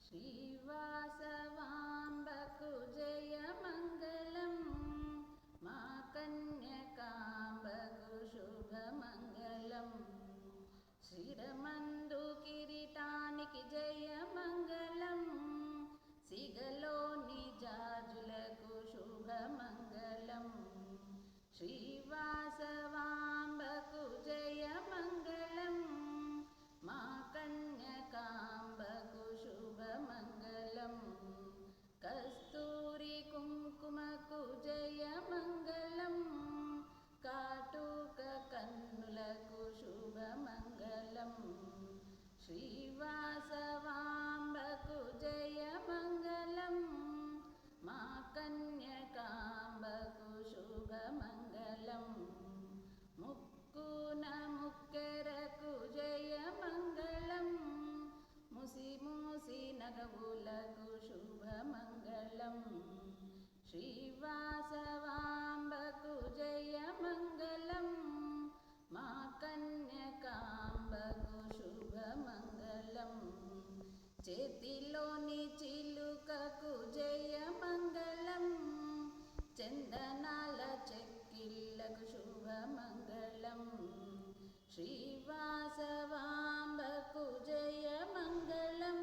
శ్రీవాసవాంబకు జయమంగళం, మా కన్యకాంబకు శుభమంగళం. శిరమందు కిరీటానికి జయమంగళం, సిగలోని జాజులకు శుభమంగళం. శ్రీవాసవాంబకు జయమంగళం, మా కన్యకాంబకు శుభమంగళం. కస్తూరి కుంకుమకు జయమంగళం, కాటుక కన్నులకు శుభమంగళం. శ్రీవాసవాంబకు జయమంగళం, మా కన్యకాంబకు శుభమంగళం. ముక్కున ముక్కెరకు జయమంగళం, ముసి మూసి నగవులకు శుభమంగళం. శ్రీవాసవాంబకు జయమంగళం, మా కన్యకాంబకు శుభమంగళం. చేతిలోని చిలుకకు జయమంగళం, చందనాల చెక్కిళ్ళకు శుభమంగళం. శ్రీవాసవాంబకు జయమంగళం,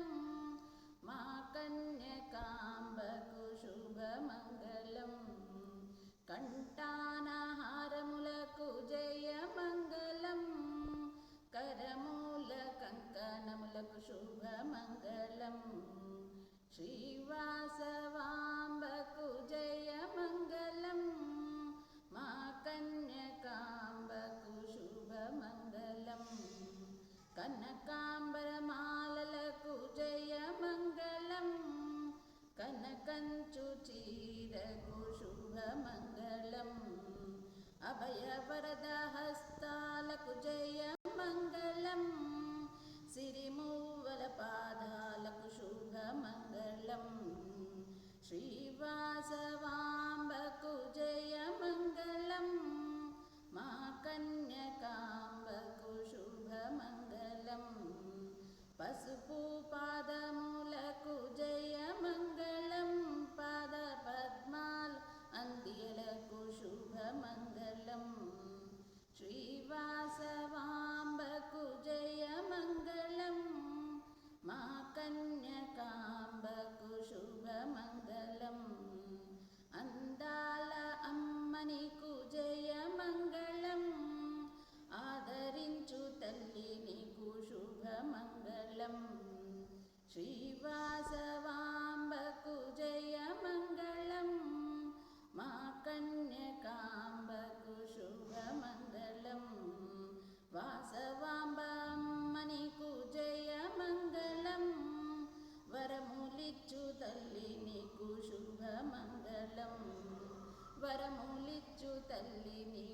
మా కన్యకాంబకు శుభమంగళం. కంఠానహారములకు జయమంగళం, కరమూల కంకణములకు శుభమంగళం. శ్రీవాసవాంబకు జయమంగళం, మా కన్యకాంబకు శుభమంగళం. కనకాంబరమాలలకు జయమంగళం, కనకంచు చీరకు శుభమంగళం. అభయవరద హస్తాలకు జయమంగళం, సిరిమూవల పాదాలకు శుభమంగళం. శ్రీవాసవాంబకు జయమంగళం, మా కన్యకాంబకు శుభమంగళం. పసుపు పాదములకు జయమంగళం, పాద పద్మాలు అంత్యలకు శుభమంగళం. శ్రీవాసవాంబకు జయమంగళం, మా కన్యకాంబకు శుభమంగళం. అందాల అమ్మనికు జయమంగళం, ఆదరించు తల్లి నీకు శుభమంగళం. శ్రీవాసవాంబకు జయమంగళం, మా కన్యకాంబకు శుభమంగళం. వాసవాంబ అమ్మనికు జయమంగళం, వరములిచ్చు తల్లి నీకు శుభమంగళం. వరములిచ్చు తల్లి నీకు